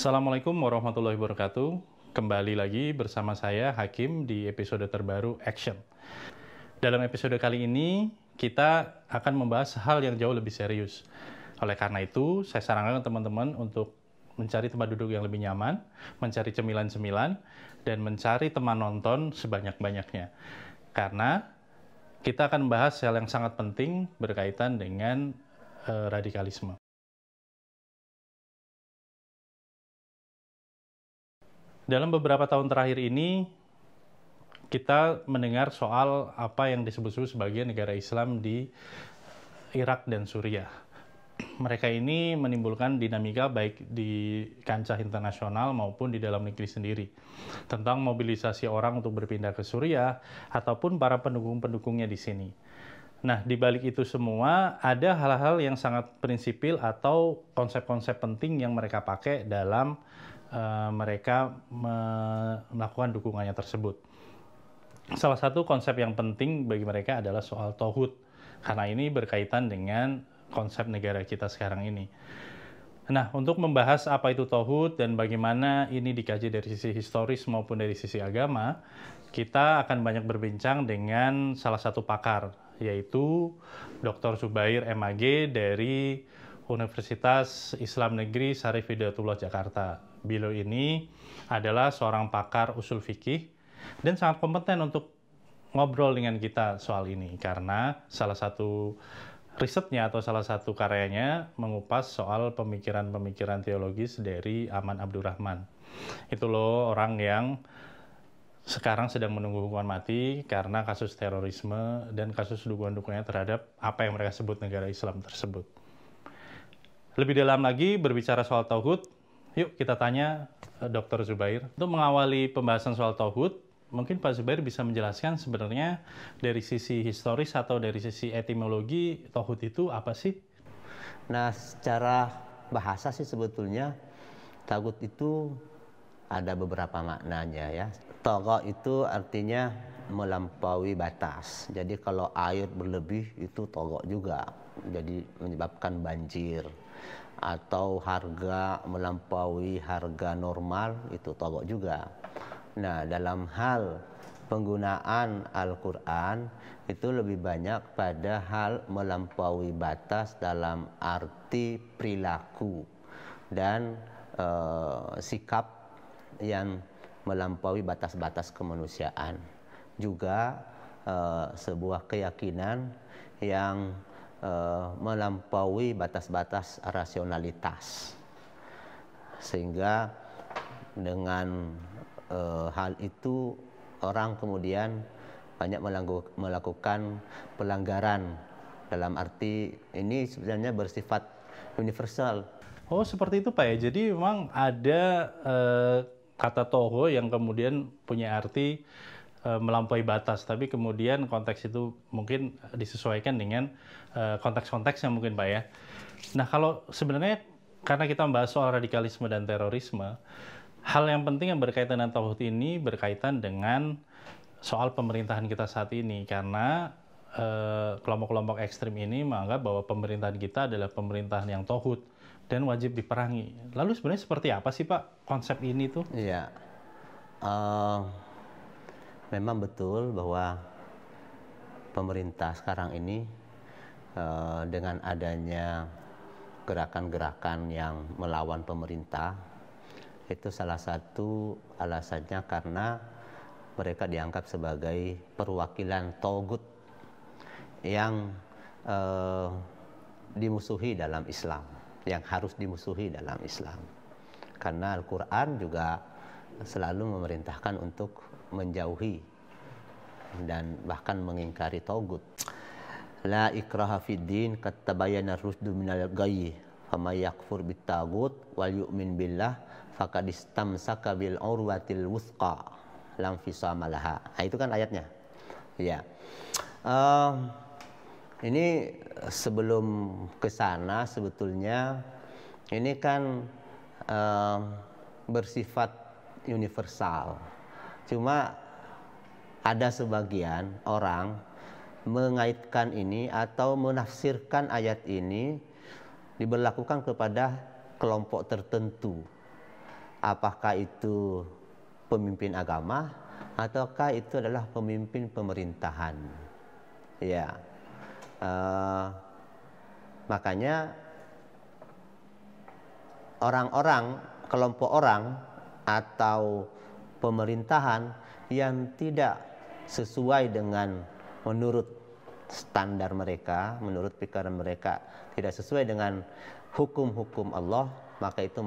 Assalamualaikum warahmatullahi wabarakatuh. Kembali lagi bersama saya Hakim di episode terbaru Action. Dalam episode kali ini kita akan membahas hal yang jauh lebih serius. Oleh karena itu, saya sarankan teman-teman untuk mencari tempat duduk yang lebih nyaman, mencari cemilan-cemilan, dan mencari teman nonton sebanyak-banyaknya. Karena kita akan membahas hal yang sangat penting berkaitan dengan radikalisme. Dalam beberapa tahun terakhir ini, kita mendengar soal apa yang disebut-sebut sebagai negara Islam di Irak dan Suriah. Mereka ini menimbulkan dinamika baik di kancah internasional maupun di dalam negeri sendiri tentang mobilisasi orang untuk berpindah ke Suriah ataupun para pendukung-pendukungnya di sini. Nah, di balik itu semua ada hal-hal yang sangat prinsipil atau konsep-konsep penting yang mereka pakai dalam mereka melakukan dukungannya tersebut. Salah satu konsep yang penting bagi mereka adalah soal tauhid, karena ini berkaitan dengan konsep negara kita sekarang ini. Nah, untuk membahas apa itu tauhid dan bagaimana ini dikaji dari sisi historis maupun dari sisi agama, kita akan banyak berbincang dengan salah satu pakar, yaitu Dr. Zubair MAG dari Universitas Islam Negeri Syarif Hidayatullah Jakarta. Beliau ini adalah seorang pakar usul fikih dan sangat kompeten untuk ngobrol dengan kita soal ini karena salah satu risetnya atau salah satu karyanya mengupas soal pemikiran-pemikiran teologis dari Aman Abdurrahman. Itu loh orang yang sekarang sedang menunggu hukuman mati karena kasus terorisme dan kasus dukungan-dukungannya terhadap apa yang mereka sebut negara Islam tersebut. Lebih dalam lagi berbicara soal tauhid, yuk kita tanya Dr. Zubair. Untuk mengawali pembahasan soal tauhid, mungkin Pak Zubair bisa menjelaskan sebenarnya dari sisi historis atau dari sisi etimologi tauhid itu apa sih? Nah, secara bahasa sih sebetulnya tauhid itu ada beberapa maknanya ya. Tagha itu artinya melampaui batas. Jadi kalau air berlebih itu tagha juga. Jadi menyebabkan banjir. Atau harga melampaui harga normal itu tagha juga. Nah, dalam hal penggunaan Al-Quran itu lebih banyak pada hal melampaui batas dalam arti perilaku dan sikap yang melampaui batas-batas kemanusiaan. Juga sebuah keyakinan yang melampaui batas-batas rasionalitas. Sehingga dengan hal itu orang kemudian banyak melakukan pelanggaran dalam arti ini sebenarnya bersifat universal. Oh, seperti itu Pak ya. Jadi memang ada kata toho yang kemudian punya arti melampaui batas, tapi kemudian konteks itu mungkin disesuaikan dengan konteks-konteks yang mungkin Pak ya. Nah, kalau sebenarnya karena kita membahas soal radikalisme dan terorisme, hal yang penting yang berkaitan dengan tauhid ini berkaitan dengan soal pemerintahan kita saat ini, karena kelompok-kelompok ekstrim ini menganggap bahwa pemerintahan kita adalah pemerintahan yang tauhid dan wajib diperangi. Lalu sebenarnya seperti apa sih Pak konsep ini tuh? Iya, memang betul bahwa pemerintah sekarang ini dengan adanya gerakan-gerakan yang melawan pemerintah, itu salah satu alasannya karena mereka dianggap sebagai perwakilan tauhid yang dimusuhi dalam Islam, yang harus dimusuhi dalam Islam. Karena Al-Quran juga selalu memerintahkan untuk menjauhi dan bahkan mengingkari tauhid. La ikraha fid din qad tabayyana ar-rusydu minal ghayy faman yakfur bit-taghut wal yu'min billah faqad istamsaka bil urwatil wuthqa lam fisama laha. Nah, itu kan ayatnya. Ya. Ini sebelum ke sana sebetulnya ini kan bersifat universal. Cuma ada sebagian orang mengaitkan ini atau menafsirkan ayat ini diberlakukan kepada kelompok tertentu. apakah itu pemimpin agama ataukah itu adalah pemimpin pemerintahan. Ya, makanya orang-orang, kelompok orang atau pemerintahan yang tidak sesuai dengan menurut standar mereka, menurut pikiran mereka, tidak sesuai dengan hukum-hukum Allah, maka itu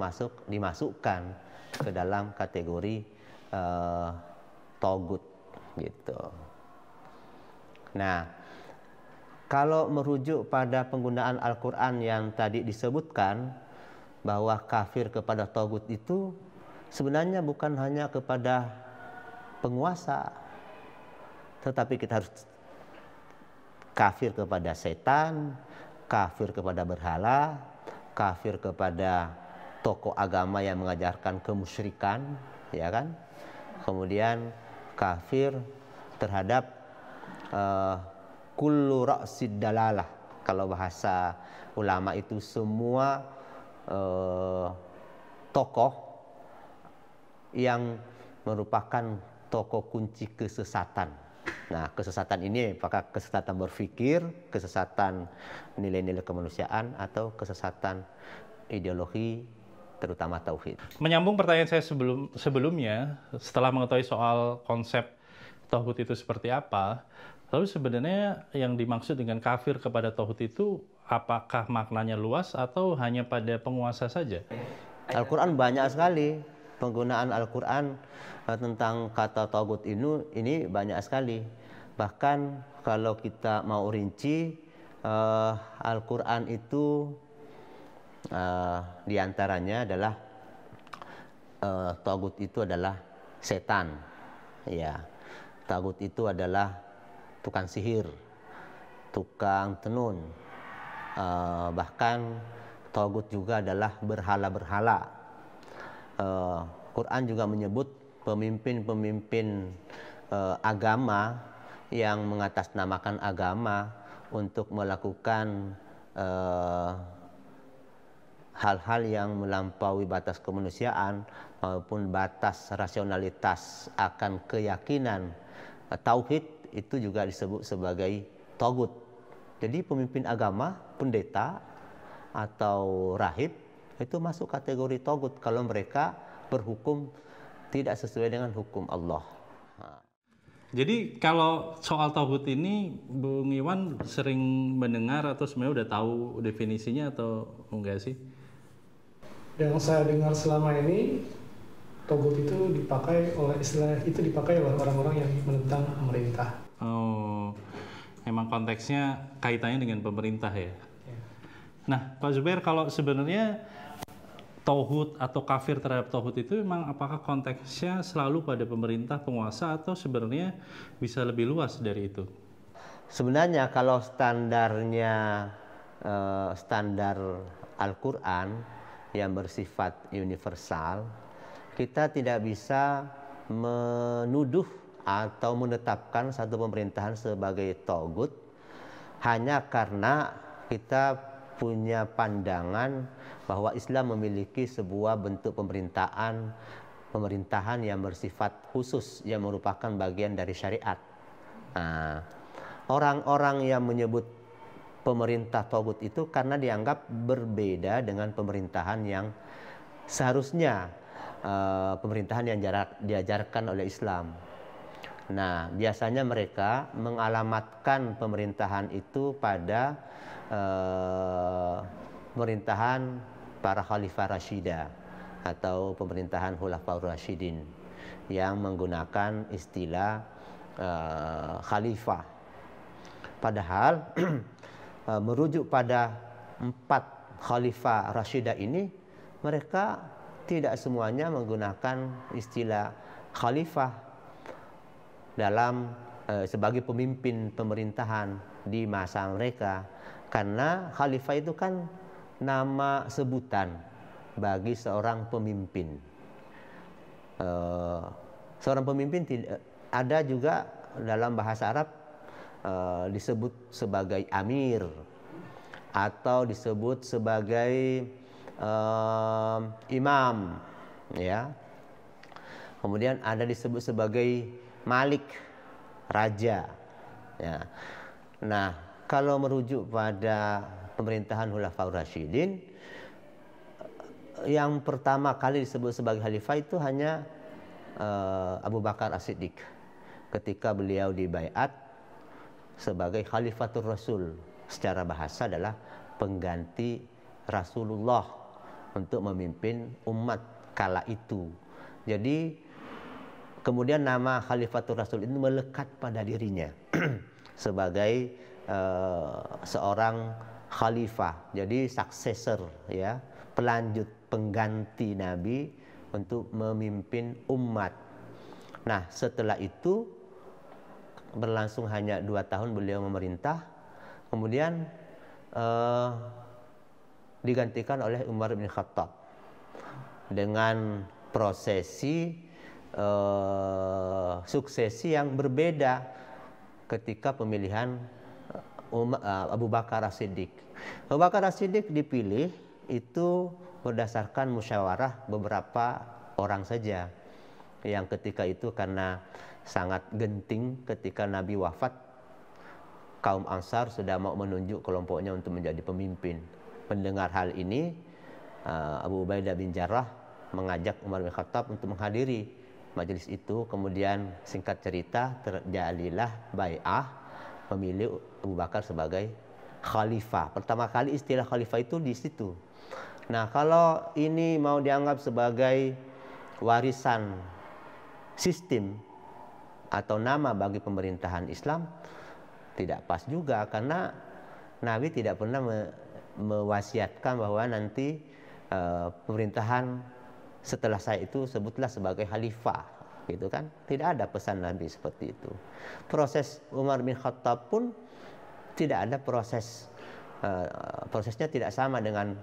dimasukkan ke dalam kategori togut gitu. Nah, kalau merujuk pada penggunaan Al-Quran yang tadi disebutkan bahwa kafir kepada togut itu sebenarnya bukan hanya kepada penguasa, tetapi kita harus kafir kepada setan, kafir kepada berhala, kafir kepada tokoh agama yang mengajarkan kemusyrikan, ya kan? Kemudian kafir terhadap kullu ra'sid dalalah. Kalau bahasa ulama itu semua tokoh yang merupakan tokoh kunci kesesatan. Nah, kesesatan ini apakah kesesatan berpikir, kesesatan nilai-nilai kemanusiaan, atau kesesatan ideologi, terutama tauhid. Menyambung pertanyaan saya sebelumnya, setelah mengetahui soal konsep tauhid itu seperti apa, lalu sebenarnya yang dimaksud dengan kafir kepada tauhid itu apakah maknanya luas atau hanya pada penguasa saja? Al-Quran banyak sekali. Penggunaan Al-Quran tentang kata tauhid ini banyak sekali. Bahkan kalau kita mau rinci, Al-Quran itu diantaranya adalah tauhid itu adalah setan, ya. Tauhid itu adalah tukang sihir, tukang tenun, bahkan tauhid juga adalah berhala-berhala. Quran juga menyebut pemimpin-pemimpin agama yang mengatasnamakan agama untuk melakukan hal-hal yang melampaui batas kemanusiaan maupun batas rasionalitas akan keyakinan tauhid, itu juga disebut sebagai tauhid. Jadi pemimpin agama, pendeta atau rahib itu masuk kategori tauhid kalau mereka berhukum tidak sesuai dengan hukum Allah. Jadi kalau soal tauhid ini Bung Iwan sering mendengar atau sebenarnya udah tahu definisinya atau enggak sih? Yang saya dengar selama ini, tauhid itu dipakai oleh orang-orang yang menentang pemerintah. Oh, emang konteksnya kaitannya dengan pemerintah ya? Nah, Pak Zubair, kalau sebenarnya tauhid atau kafir terhadap tauhid itu memang apakah konteksnya selalu pada pemerintah, penguasa, atau sebenarnya bisa lebih luas dari itu? Sebenarnya kalau standarnya standar Al-Quran yang bersifat universal, kita tidak bisa menuduh atau menetapkan satu pemerintahan sebagai tauhid hanya karena kita punya pandangan bahwa Islam memiliki sebuah bentuk pemerintahan yang bersifat khusus yang merupakan bagian dari syariat. Nah, orang-orang yang menyebut pemerintah tauhid itu karena dianggap berbeda dengan pemerintahan yang seharusnya pemerintahan yang diajarkan oleh Islam. Nah, biasanya mereka mengalamatkan pemerintahan itu pada pemerintahan para khalifah Rashidah atau pemerintahan Khulafaur Rasyidin yang menggunakan istilah khalifah. Padahal merujuk pada 4 khalifah Rashidah ini, mereka tidak semuanya menggunakan istilah khalifah dalam sebagai pemimpin pemerintahan di masa mereka, karena khalifah itu kan nama sebutan bagi seorang pemimpin. Seorang pemimpin ada juga dalam bahasa Arab disebut sebagai amir atau disebut sebagai imam, ya. Kemudian ada disebut sebagai Malik, raja, ya. Nah, kalau merujuk pada pemerintahan Khulafaur Rasyidin, yang pertama kali disebut sebagai khalifah itu hanya Abu Bakar As-Siddiq ketika beliau dibaiat sebagai Khalifatur Rasul. Secara bahasa adalah pengganti Rasulullah untuk memimpin umat kala itu. Jadi kemudian nama Khalifatur Rasul itu melekat pada dirinya sebagai seorang khalifah. Jadi successor, ya, pelanjut, pengganti Nabi untuk memimpin umat. Nah, setelah itu berlangsung hanya 2 tahun beliau memerintah, kemudian digantikan oleh Umar bin Khattab dengan prosesi suksesi yang berbeda ketika pemilihan Abu Bakar As-Siddiq. Abu Bakar As-Siddiq dipilih itu berdasarkan musyawarah beberapa orang saja, yang ketika itu karena sangat genting ketika Nabi wafat, kaum Ansar sudah mau menunjuk kelompoknya untuk menjadi pemimpin. Mendengar hal ini, Abu Ubaidah bin Jarrah mengajak Umar bin Khattab untuk menghadiri majelis itu. Kemudian singkat cerita terjadilah bai'ah memilih Abu Bakar sebagai khalifah. Pertama kali istilah khalifah itu di situ. Nah, kalau ini mau dianggap sebagai warisan sistem atau nama bagi pemerintahan Islam, tidak pas juga, karena Nabi tidak pernah mewasiatkan bahwa nanti pemerintahan setelah saya itu sebutlah sebagai khalifah, gitu kan? Tidak ada pesan Nabi seperti itu. Proses Umar bin Khattab pun tidak ada prosesnya tidak sama dengan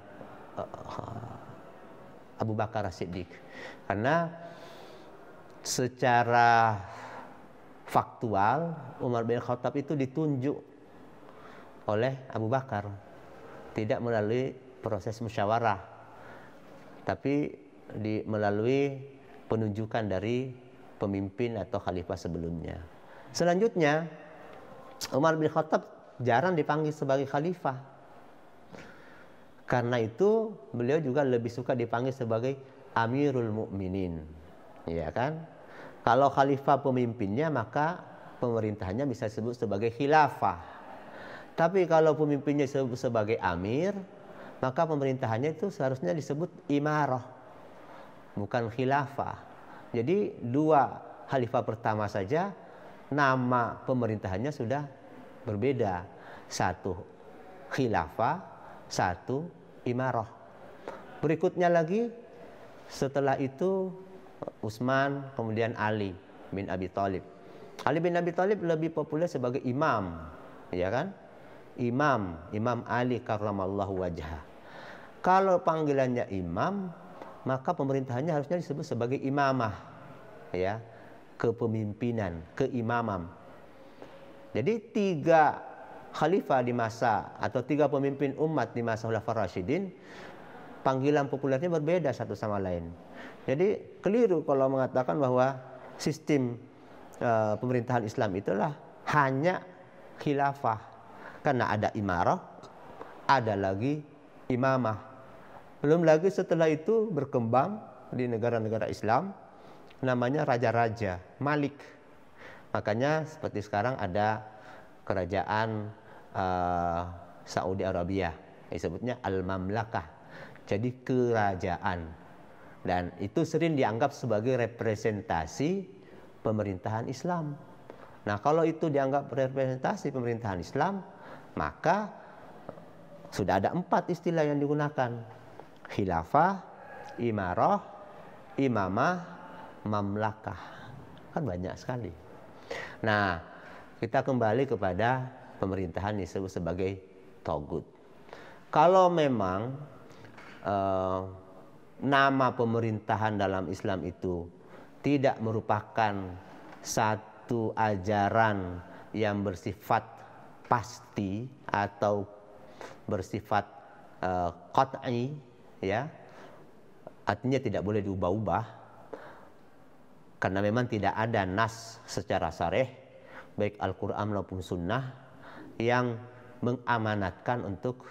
Abu Bakar As-Siddiq, karena secara faktual Umar bin Khattab itu ditunjuk oleh Abu Bakar, tidak melalui proses musyawarah, tapi melalui penunjukan dari pemimpin atau khalifah sebelumnya. Selanjutnya, Umar bin Khattab jarang dipanggil sebagai khalifah. Karena itu beliau juga lebih suka dipanggil sebagai Amirul Mukminin, ya kan? Kalau khalifah pemimpinnya, maka pemerintahannya bisa disebut sebagai khilafah. Tapi kalau pemimpinnya disebut sebagai amir, maka pemerintahannya itu seharusnya disebut imarah, bukan khilafah. Jadi 2 khalifah pertama saja nama pemerintahannya sudah berbeda. 1 khilafah, 1 imarah. Berikutnya lagi setelah itu Utsman, kemudian Ali bin Abi Thalib. Ali bin Abi Thalib lebih populer sebagai imam, ya kan? Imam Ali karramallahu wajhah. Kalau panggilannya imam, maka pemerintahannya harusnya disebut sebagai imamah, ya, kepemimpinan, keimamam. Jadi 3 khalifah di masa atau 3 pemimpin umat di masa Khulafaur Rasyidin, panggilan populernya berbeda satu sama lain. Jadi keliru kalau mengatakan bahwa sistem pemerintahan Islam itulah hanya khilafah, karena ada imarah, ada lagi imamah. Belum lagi setelah itu berkembang di negara-negara Islam namanya raja-raja, malik. Makanya seperti sekarang ada kerajaan Saudi Arabia, disebutnya Al-Mamlakah, jadi kerajaan. Dan itu sering dianggap sebagai representasi pemerintahan Islam. Nah, kalau itu dianggap representasi pemerintahan Islam, maka sudah ada 4 istilah yang digunakan: khilafah, imarah, imamah, mamlakah. Kan banyak sekali. Nah, kita kembali kepada pemerintahan yang disebut sebagai Thaghut. Kalau memang nama pemerintahan dalam Islam itu tidak merupakan satu ajaran yang bersifat pasti atau bersifat qat'i, ya, artinya tidak boleh diubah-ubah, karena memang tidak ada nas secara sareh baik Al-Quran maupun Sunnah yang mengamanatkan untuk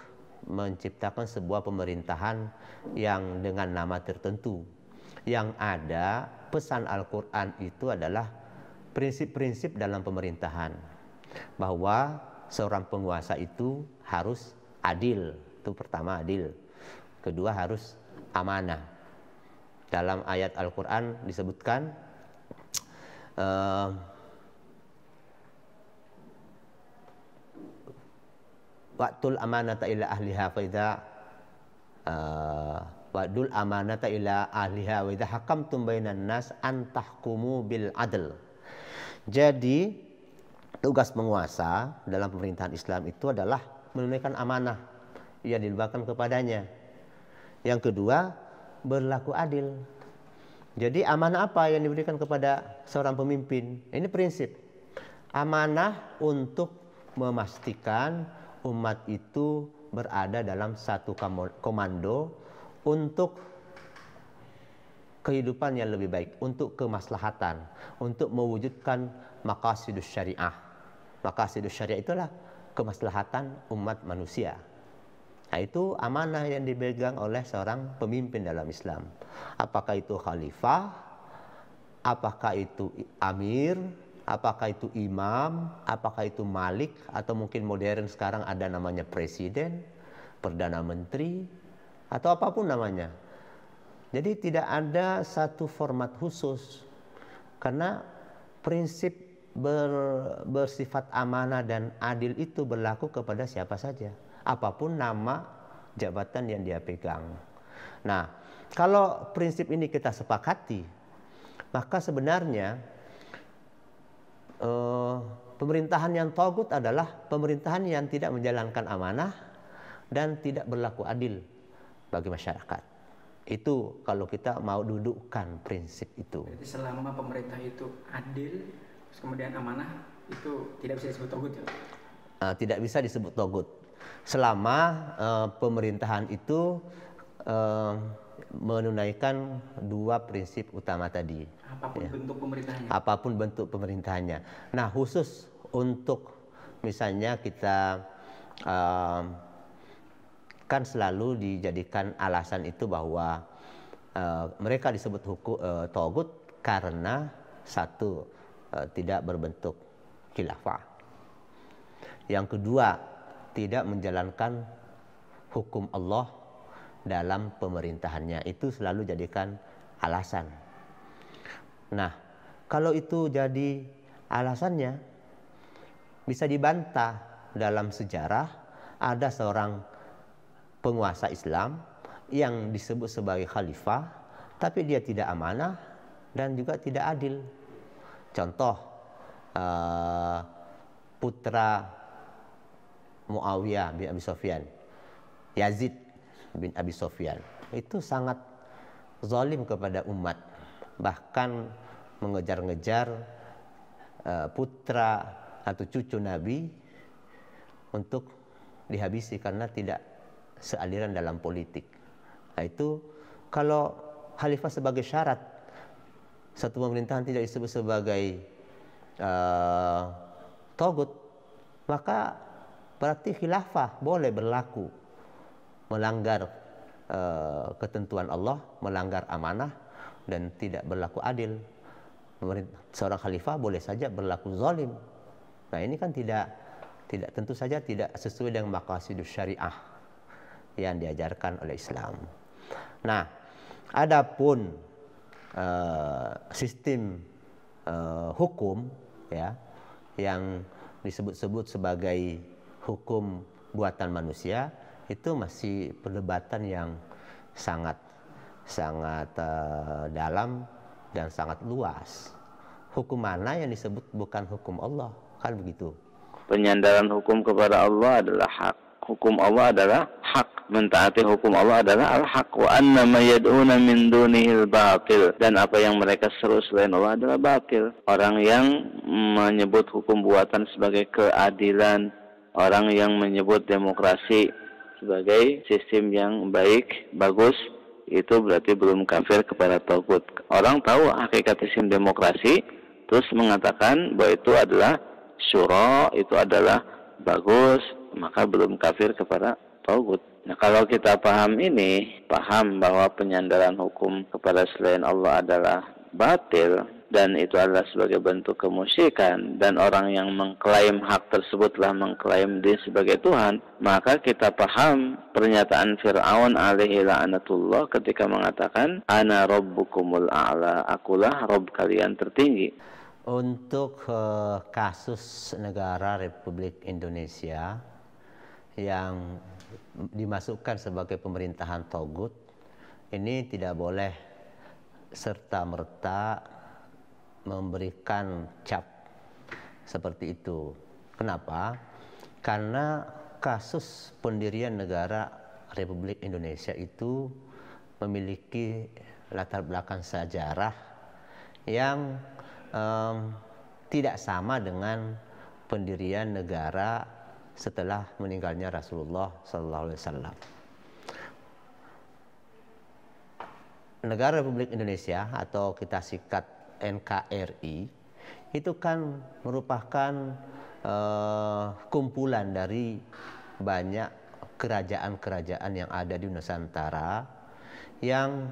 menciptakan sebuah pemerintahan yang dengan nama tertentu. Yang ada pesan Al-Quran itu adalah prinsip-prinsip dalam pemerintahan, bahwa seorang penguasa itu harus adil. Itu pertama, adil. Kedua, harus amanah. Dalam ayat Al-Quran disebutkan wa'tul amanata ila ahliha fa idza wa'dul amanata ila ahliha wa idza hakamtum bainan nas an tahkumu bil adl. Jadi tugas penguasa dalam pemerintahan Islam itu adalah menunaikan amanah yang dilibatkan kepadanya. Yang kedua, berlaku adil. Jadi amanah apa yang diberikan kepada seorang pemimpin? Ini prinsip. Amanah untuk memastikan umat itu berada dalam satu komando untuk kehidupan yang lebih baik, untuk kemaslahatan, untuk mewujudkan maqasidus syariah. Maqasidus syariah itulah kemaslahatan umat manusia. Nah, itu amanah yang dipegang oleh seorang pemimpin dalam Islam. Apakah itu khalifah, apakah itu amir, apakah itu imam, apakah itu malik, atau mungkin modern sekarang ada namanya presiden, perdana menteri, atau apapun namanya. Jadi tidak ada satu format khusus, karena prinsip bersifat amanah dan adil itu berlaku kepada siapa saja, apapun nama jabatan yang dia pegang. Nah, kalau prinsip ini kita sepakati, maka sebenarnya pemerintahan yang tagut adalah pemerintahan yang tidak menjalankan amanah dan tidak berlaku adil bagi masyarakat. Itu kalau kita mau dudukkan prinsip itu. Jadi selama pemerintah itu adil, terus kemudian amanah, itu tidak bisa disebut tagut ya? Tidak bisa disebut tagut. Selama pemerintahan itu menunaikan dua prinsip utama tadi. Apapun bentuk pemerintahannya. Apapun bentuk pemerintahannya. Nah, khusus untuk misalnya kita kan selalu dijadikan alasan itu bahwa mereka disebut tagut karena satu, tidak berbentuk khilafah. Yang kedua, tidak menjalankan hukum Allah dalam pemerintahannya. Itu selalu jadikan alasan. Nah, kalau itu jadi alasannya, bisa dibantah. Dalam sejarah ada seorang penguasa Islam yang disebut sebagai khalifah, tapi dia tidak amanah dan juga tidak adil. Contoh, putra Muawiyah bin Abi Sufyan, Yazid bin Abi Sufyan, itu sangat zalim kepada umat, bahkan mengejar-ngejar putra atau cucu Nabi untuk dihabisi karena tidak sealiran dalam politik. Nah, itu kalau khalifah sebagai syarat satu pemerintahan tidak disebut sebagai tagut, maka berarti khilafah boleh berlaku, melanggar ketentuan Allah, melanggar amanah, dan tidak berlaku adil. Seorang khalifah boleh saja berlaku zalim. Nah, ini kan tidak tentu saja tidak sesuai dengan maqasidus syariah yang diajarkan oleh Islam. Nah, adapun sistem hukum ya yang disebut-sebut sebagai hukum buatan manusia, itu masih perdebatan yang sangat dalam dan sangat luas. Hukum mana yang disebut bukan hukum Allah, kan begitu? Penyandaran hukum kepada Allah adalah hak. Hukum Allah adalah hak. Mentaati hukum Allah adalah al-haq. Wa anna ma yad'una min dunihil batil. Dan apa yang mereka seru selain Allah adalah batil. Orang yang menyebut hukum buatan sebagai keadilan, orang yang menyebut demokrasi sebagai sistem yang baik, bagus, itu berarti belum kafir kepada tagut. Orang tahu hakikat sistem demokrasi, terus mengatakan bahwa itu adalah syura, itu adalah bagus, maka belum kafir kepada tagut. Nah, kalau kita paham ini, paham bahwa penyandaran hukum kepada selain Allah adalah batil, dan itu adalah sebagai bentuk kemusyrikan, dan orang yang mengklaim hak tersebut telah mengklaim diri sebagai Tuhan, maka kita paham pernyataan Fir'aun alaihi la'natullah ketika mengatakan, ana rabbukumul a'la, akulah Rabb kalian tertinggi. Untuk kasus negara Republik Indonesia yang dimasukkan sebagai pemerintahan togut, ini tidak boleh serta-merta memberikan cap seperti itu. Kenapa? Karena kasus pendirian negara Republik Indonesia itu memiliki latar belakang sejarah yang tidak sama dengan pendirian negara setelah meninggalnya Rasulullah SAW. Negara Republik Indonesia atau kita singkat NKRI itu kan merupakan kumpulan dari banyak kerajaan-kerajaan yang ada di Nusantara yang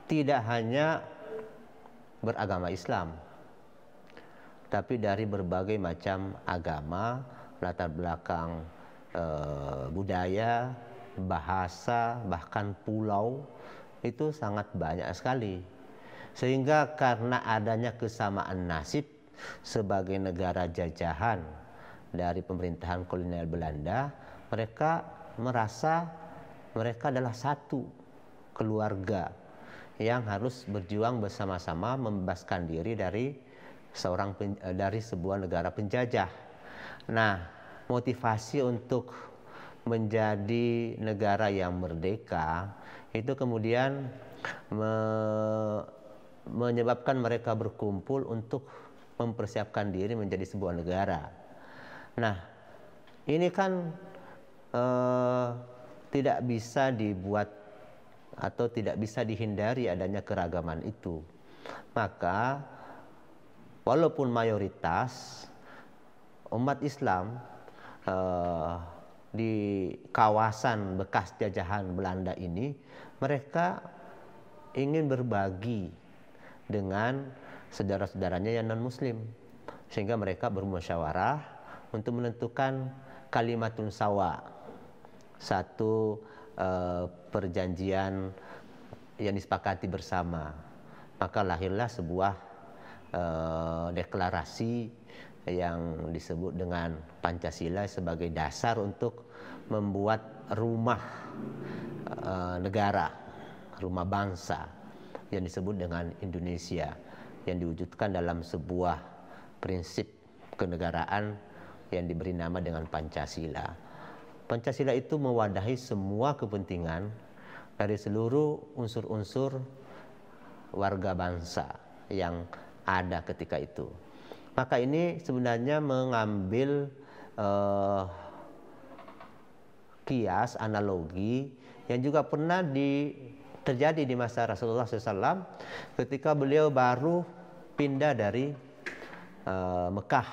tidak hanya beragama Islam, tapi dari berbagai macam agama, latar belakang budaya, bahasa, bahkan pulau, itu sangat banyak sekali. Sehingga karena adanya kesamaan nasib sebagai negara jajahan dari pemerintahan kolonial Belanda, mereka merasa mereka adalah satu keluarga yang harus berjuang bersama-sama membebaskan diri dari sebuah negara penjajah. Nah, motivasi untuk menjadi negara yang merdeka itu kemudian menyebabkan mereka berkumpul untuk mempersiapkan diri menjadi sebuah negara. Nah, ini kan tidak bisa dibuat atau tidak bisa dihindari adanya keragaman itu. Maka walaupun mayoritas umat Islam di kawasan bekas jajahan Belanda ini, mereka ingin berbagi dengan saudara-saudaranya yang non-muslim, sehingga mereka bermusyawarah untuk menentukan kalimatun sawa, satu perjanjian yang disepakati bersama. Maka lahirlah sebuah deklarasi yang disebut dengan Pancasila sebagai dasar untuk membuat rumah negara, rumah bangsa yang disebut dengan Indonesia, yang diwujudkan dalam sebuah prinsip kenegaraan yang diberi nama dengan Pancasila. Pancasila itu mewadahi semua kepentingan dari seluruh unsur-unsur warga bangsa yang ada ketika itu. Maka ini sebenarnya mengambil kias, analogi yang juga pernah terjadi di masa Rasulullah SAW ketika beliau baru pindah dari Mekah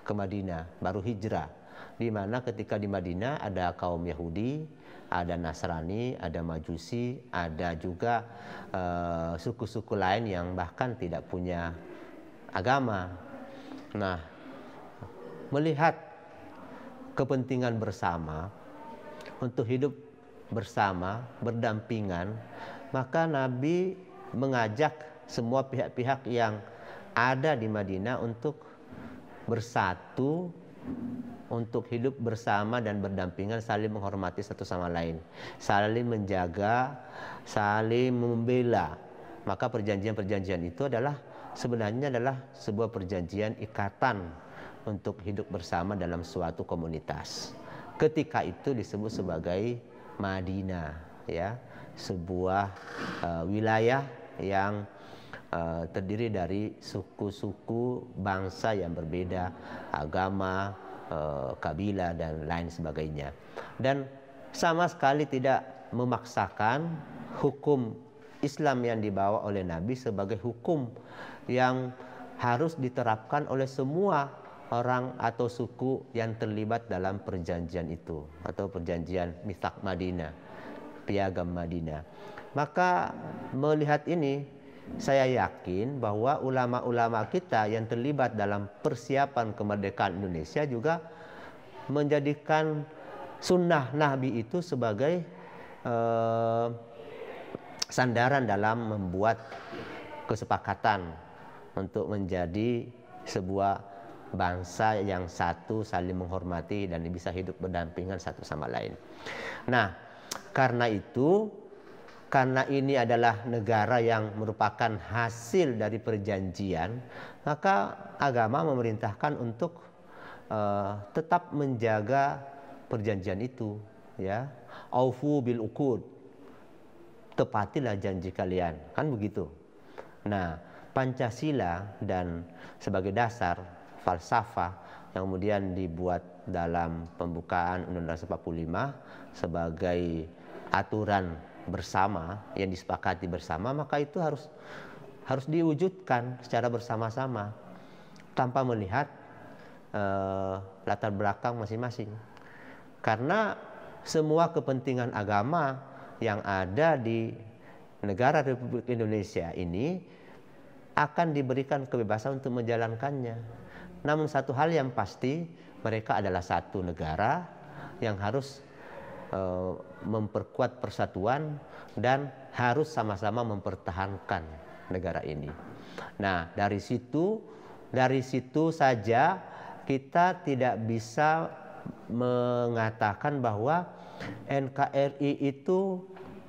ke Madinah, baru hijrah. Di mana ketika di Madinah ada kaum Yahudi, ada Nasrani, ada Majusi, ada juga suku-suku lain yang bahkan tidak punya agama. Nah, melihat kepentingan bersama untuk hidup bersama, berdampingan, maka Nabi mengajak semua pihak-pihak yang ada di Madinah untuk bersatu, untuk hidup bersama dan berdampingan, saling menghormati satu sama lain, saling menjaga, saling membela. Maka perjanjian-perjanjian itu sebenarnya adalah sebuah perjanjian ikatan untuk hidup bersama dalam suatu komunitas. Ketika itu disebut sebagai Madinah, ya, sebuah wilayah yang terdiri dari suku-suku bangsa yang berbeda, agama, kabilah dan lain sebagainya, dan sama sekali tidak memaksakan hukum Islam yang dibawa oleh Nabi sebagai hukum yang harus diterapkan oleh semua orang atau suku yang terlibat dalam perjanjian itu atau perjanjian Mitsaq Madinah, Piagam Madinah. Maka melihat ini, saya yakin bahwa ulama-ulama kita yang terlibat dalam persiapan kemerdekaan Indonesia juga menjadikan sunnah Nabi itu sebagai sandaran dalam membuat kesepakatan untuk menjadi sebuah bangsa yang satu, saling menghormati dan bisa hidup berdampingan satu sama lain. Nah, karena itu, karena ini adalah negara yang merupakan hasil dari perjanjian, maka agama memerintahkan untuk tetap menjaga perjanjian itu, ya. Aufu bil uqud, tepatilah janji kalian, kan begitu. Nah, Pancasila dan sebagai dasar falsafah yang kemudian dibuat dalam pembukaan Undang-Undang 45 sebagai aturan bersama yang disepakati bersama, maka itu harus diwujudkan secara bersama-sama tanpa melihat latar belakang masing-masing. Karena semua kepentingan agama yang ada di negara Republik Indonesia ini akan diberikan kebebasan untuk menjalankannya. Namun satu hal yang pasti, mereka adalah satu negara yang harus memperkuat persatuan dan harus sama-sama mempertahankan negara ini. Nah, dari situ saja kita tidak bisa mengatakan bahwa NKRI itu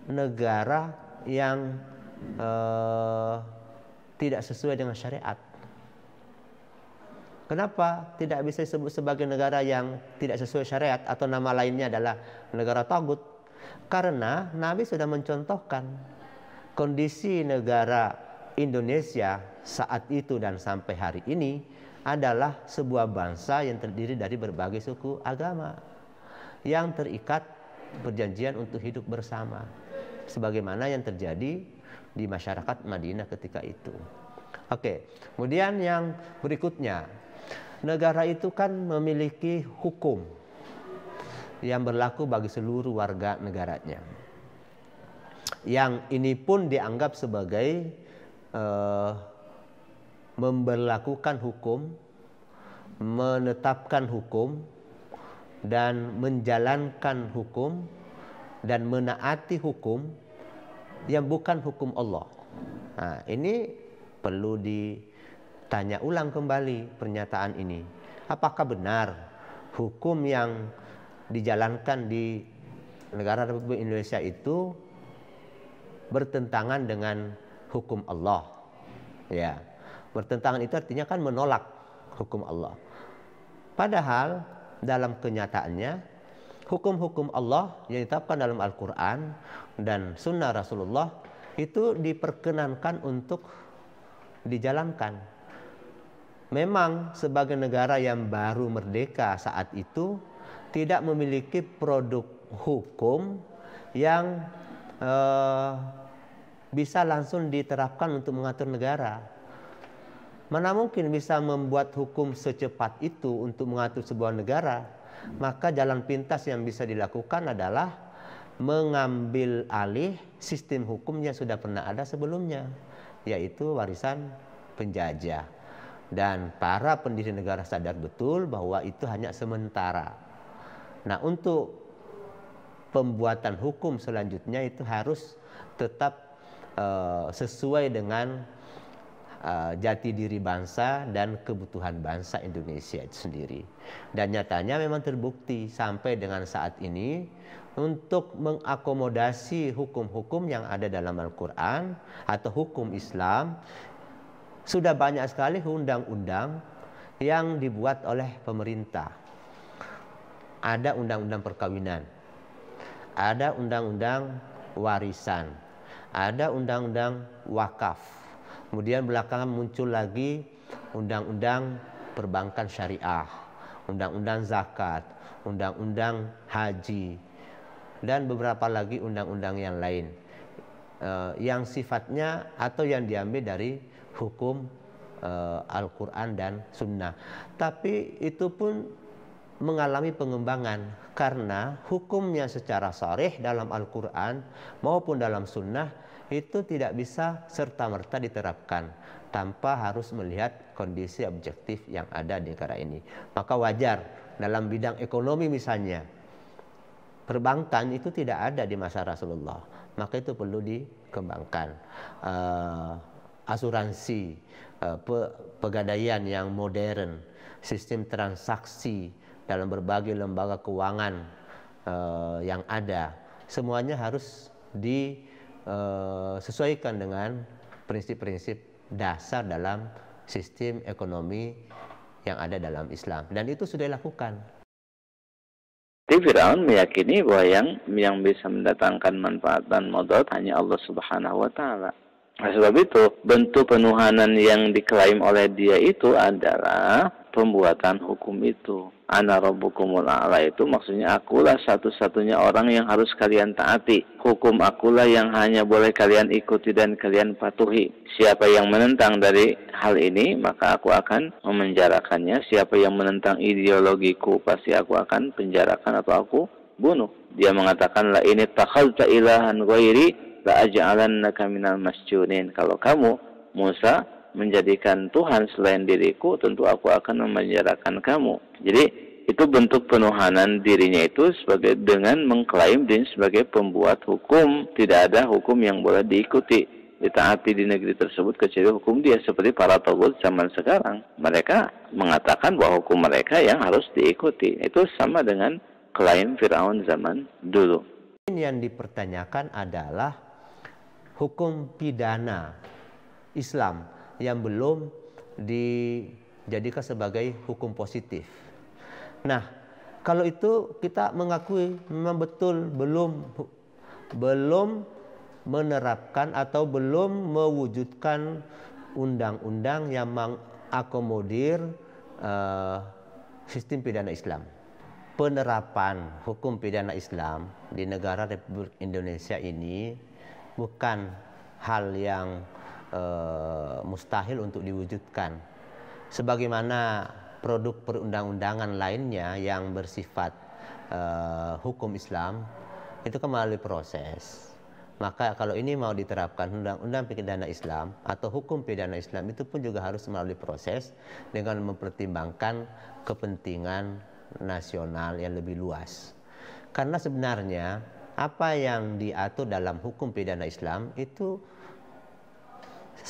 negara yang tidak sesuai dengan syariat. Kenapa tidak bisa disebut sebagai negara yang tidak sesuai syariat atau nama lainnya adalah negara tagut? Karena Nabi sudah mencontohkan kondisi negara Indonesia saat itu dan sampai hari ini adalah sebuah bangsa yang terdiri dari berbagai suku agama yang terikat perjanjian untuk hidup bersama, sebagaimana yang terjadi di masyarakat Madinah ketika itu. Oke, kemudian yang berikutnya, negara itu kan memiliki hukum yang berlaku bagi seluruh warga negaranya. Yang ini pun dianggap sebagai memberlakukan hukum, menetapkan hukum, dan menjalankan hukum, dan menaati hukum yang bukan hukum Allah. Nah, ini perlu ditanya ulang kembali pernyataan ini. Apakah benar hukum yang dijalankan di negara Republik Indonesia itu bertentangan dengan hukum Allah? Ya, bertentangan itu artinya kan menolak hukum Allah. Padahal dalam kenyataannya hukum-hukum Allah yang ditetapkan dalam Al-Quran dan Sunnah Rasulullah itu diperkenankan untuk dijalankan. Memang sebagai negara yang baru merdeka saat itu tidak memiliki produk hukum yang bisa langsung diterapkan untuk mengatur negara. Mana mungkin bisa membuat hukum secepat itu untuk mengatur sebuah negara? Maka jalan pintas yang bisa dilakukan adalah mengambil alih sistem hukum yang sudah pernah ada sebelumnya, yaitu warisan penjajah. Dan para pendiri negara sadar betul bahwa itu hanya sementara. Nah, untuk pembuatan hukum selanjutnya itu harus tetap sesuai dengan jati diri bangsa dan kebutuhan bangsa Indonesia itu sendiri. Dan nyatanya memang terbukti sampai dengan saat ini untuk mengakomodasi hukum-hukum yang ada dalam Al-Quran atau hukum Islam, sudah banyak sekali undang-undang yang dibuat oleh pemerintah. Ada undang-undang perkawinan, ada undang-undang warisan, ada undang-undang wakaf. Kemudian belakangan muncul lagi undang-undang perbankan syariah, undang-undang zakat, undang-undang haji, dan beberapa lagi undang-undang yang lain. yang sifatnya atau yang diambil dari hukum Al-Quran dan Sunnah. Tapi itu pun mengalami pengembangan karena hukumnya secara sharih dalam Al-Quran maupun dalam Sunnah itu tidak bisa serta-merta diterapkan tanpa harus melihat kondisi objektif yang ada di negara ini. Maka wajar dalam bidang ekonomi misalnya, perbankan itu tidak ada di masa Rasulullah, maka itu perlu dikembangkan. Asuransi, pegadaian yang modern, sistem transaksi dalam berbagai lembaga keuangan yang ada, semuanya harus disesuaikan dengan prinsip-prinsip dasar dalam sistem ekonomi yang ada dalam Islam, dan itu sudah dilakukan. Jadi Firaun meyakini bahwa yang bisa mendatangkan manfaat dan mudarat hanya Allah Subhanahu wa taala. Oleh sebab itu, bentuk penuhanan yang diklaim oleh dia itu adalah pembuatan hukum itu. Ana rabbukumul a'la itu maksudnya akulah satu-satunya orang yang harus kalian taati. Hukum akulah yang hanya boleh kalian ikuti dan kalian patuhi. Siapa yang menentang dari hal ini, maka aku akan memenjarakannya. Siapa yang menentang ideologiku, pasti aku akan penjarakan atau aku bunuh. Dia mengatakan, la ini takhazta ilahan ghairi la aj'alannaka minal masjunin. Kalau kamu, Musa, menjadikan Tuhan selain diriku, tentu aku akan memenjarakan kamu. Jadi itu bentuk penuhanan dirinya itu sebagai dengan mengklaim diri sebagai pembuat hukum. Tidak ada hukum yang boleh diikuti, ditaati di negeri tersebut kecuali hukum dia. Seperti para togut zaman sekarang, mereka mengatakan bahwa hukum mereka yang harus diikuti. Itu sama dengan klaim Firaun zaman dulu. Yang dipertanyakan adalah hukum pidana Islam yang belum dijadikan sebagai hukum positif. Nah, kalau itu kita mengakui memang betul belum menerapkan atau belum mewujudkan undang-undang yang mengakomodir sistem pidana Islam. Penerapan hukum pidana Islam di negara Republik Indonesia ini bukan hal yang mustahil untuk diwujudkan. Sebagaimana produk perundang-undangan lainnya yang bersifat hukum Islam itu kan melalui proses. Maka kalau ini mau diterapkan undang-undang pidana Islam atau hukum pidana Islam itu pun juga harus melalui proses dengan mempertimbangkan kepentingan nasional yang lebih luas. Karena sebenarnya apa yang diatur dalam hukum pidana Islam itu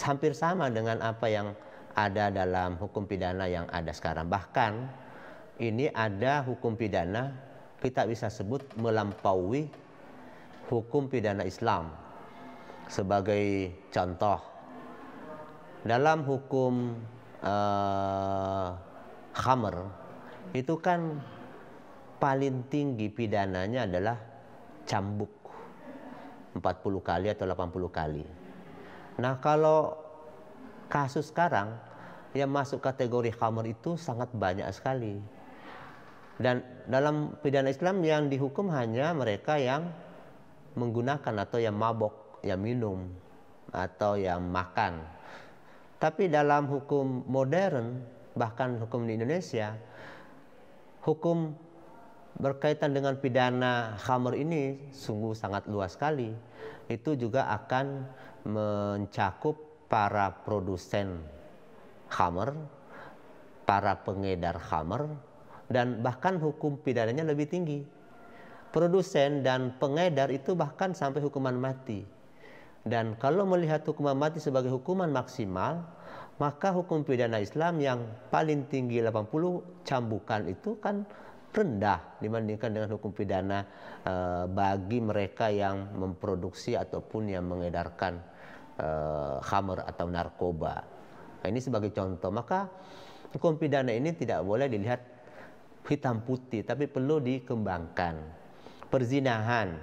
hampir sama dengan apa yang ada dalam hukum pidana yang ada sekarang. Bahkan ini ada hukum pidana kita bisa sebut melampaui hukum pidana Islam. Sebagai contoh, dalam hukum khamr itu kan paling tinggi pidananya adalah cambuk 40 kali atau 80 kali. Nah, kalau kasus sekarang yang masuk kategori khamr itu sangat banyak sekali. Dan dalam pidana Islam yang dihukum hanya mereka yang menggunakan atau yang mabok, yang minum atau yang makan. Tapi dalam hukum modern, bahkan hukum di Indonesia, hukum berkaitan dengan pidana khamr ini sungguh sangat luas sekali. Itu juga akan mencakup para produsen khamr, para pengedar khamr, dan bahkan hukum pidananya lebih tinggi. Produsen dan pengedar itu bahkan sampai hukuman mati. Dan kalau melihat hukuman mati sebagai hukuman maksimal, maka hukum pidana Islam yang paling tinggi 80 cambukan itu kan rendah dibandingkan dengan hukum pidana bagi mereka yang memproduksi ataupun yang mengedarkan khamr atau narkoba. Nah, ini sebagai contoh. Maka hukum pidana ini tidak boleh dilihat hitam putih, tapi perlu dikembangkan. Perzinahan,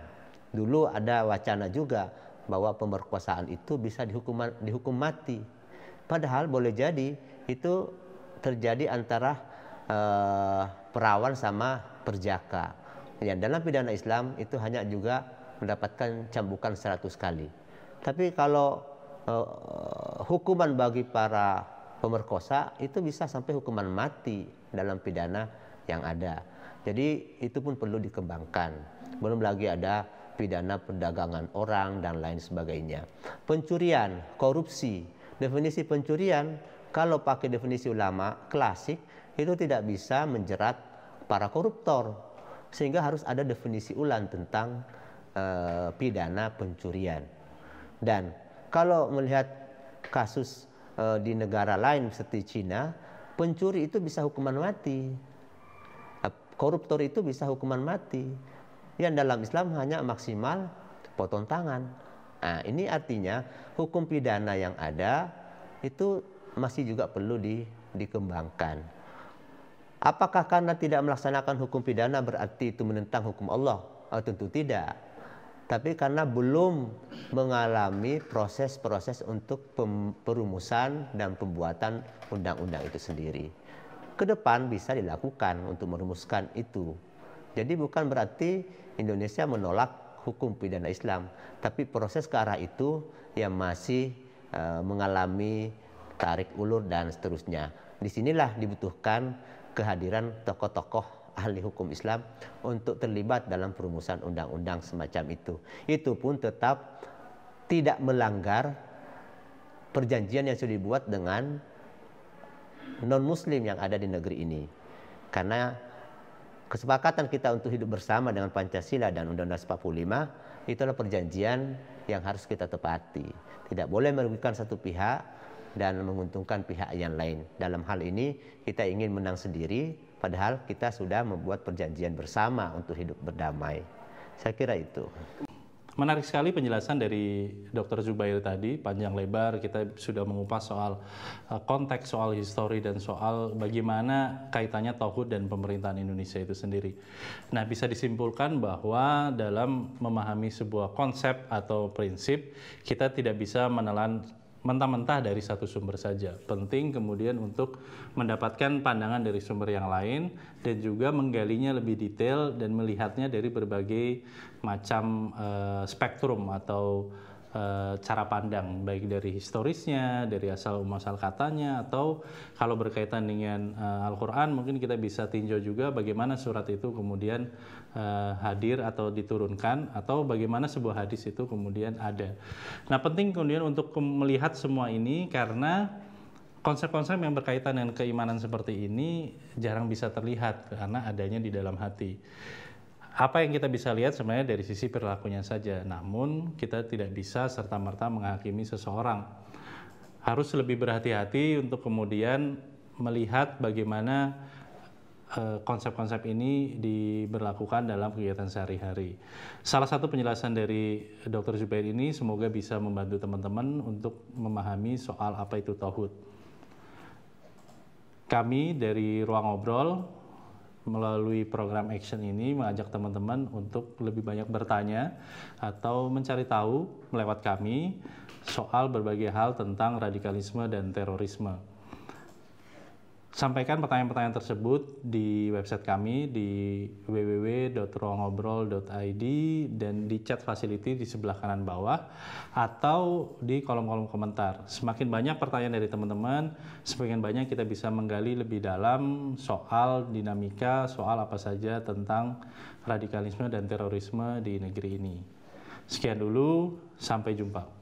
dulu ada wacana juga bahwa pemerkosaan itu bisa dihukum mati. Padahal boleh jadi itu terjadi antara perawan sama perjaka. Yang dalam pidana Islam itu hanya juga mendapatkan cambukan 100 kali. Tapi kalau hukuman bagi para pemerkosa itu bisa sampai hukuman mati dalam pidana yang ada. Jadi itu pun perlu dikembangkan. Belum lagi ada pidana perdagangan orang dan lain sebagainya. Pencurian, korupsi. Definisi pencurian kalau pakai definisi ulama klasik itu tidak bisa menjerat para koruptor. Sehingga harus ada definisi ulang tentang pidana pencurian. Dan kalau melihat kasus di negara lain seperti Cina, pencuri itu bisa hukuman mati, koruptor itu bisa hukuman mati. Yang dalam Islam hanya maksimal potong tangan. Nah, ini artinya hukum pidana yang ada itu masih juga perlu dikembangkan. Apakah karena tidak melaksanakan hukum pidana berarti itu menentang hukum Allah? Tentu tidak. Tapi karena belum mengalami proses-proses untuk perumusan dan pembuatan undang-undang itu sendiri. Ke depan bisa dilakukan untuk merumuskan itu. Jadi bukan berarti Indonesia menolak hukum pidana Islam, tapi proses ke arah itu yang masih mengalami tarik ulur dan seterusnya. Disinilah dibutuhkan kehadiran tokoh-tokoh ahli hukum Islam untuk terlibat dalam perumusan undang-undang semacam itu. Itu pun tetap tidak melanggar perjanjian yang sudah dibuat dengan non-muslim yang ada di negeri ini. Karena kesepakatan kita untuk hidup bersama dengan Pancasila dan Undang-Undang 45 itulah perjanjian yang harus kita tepati. Tidak boleh merugikan satu pihak dan menguntungkan pihak yang lain. Dalam hal ini kita ingin menang sendiri, padahal kita sudah membuat perjanjian bersama untuk hidup berdamai. Saya kira itu. Menarik sekali penjelasan dari Dr. Zubair tadi, panjang lebar kita sudah mengupas soal konteks, soal histori, dan soal bagaimana kaitannya tauhid dan pemerintahan Indonesia itu sendiri. Nah, bisa disimpulkan bahwa dalam memahami sebuah konsep atau prinsip, kita tidak bisa menelan mentah-mentah dari satu sumber saja. Penting kemudian untuk mendapatkan pandangan dari sumber yang lain dan juga menggalinya lebih detail dan melihatnya dari berbagai macam spektrum atau cara pandang, baik dari historisnya, dari asal katanya, atau kalau berkaitan dengan Al-Quran mungkin kita bisa tinjau juga bagaimana surat itu kemudian hadir atau diturunkan, atau bagaimana sebuah hadis itu kemudian ada. Nah, penting kemudian untuk melihat semua ini karena konsep-konsep yang berkaitan dengan keimanan seperti ini jarang bisa terlihat karena adanya di dalam hati. Apa yang kita bisa lihat sebenarnya dari sisi perilakunya saja, namun kita tidak bisa serta-merta menghakimi seseorang. Harus lebih berhati-hati untuk kemudian melihat bagaimana konsep-konsep ini diberlakukan dalam kegiatan sehari-hari. Salah satu penjelasan dari Dr. Zubair ini semoga bisa membantu teman-teman untuk memahami soal apa itu tauhid. Kami dari Ruang Ngobrol melalui program Action ini mengajak teman-teman untuk lebih banyak bertanya atau mencari tahu lewat kami soal berbagai hal tentang radikalisme dan terorisme. Sampaikan pertanyaan-pertanyaan tersebut di website kami di www.ruangobrol.id dan di chat facility di sebelah kanan bawah atau di kolom-kolom komentar. Semakin banyak pertanyaan dari teman-teman, semakin banyak kita bisa menggali lebih dalam soal dinamika, soal apa saja tentang radikalisme dan terorisme di negeri ini. Sekian dulu, sampai jumpa.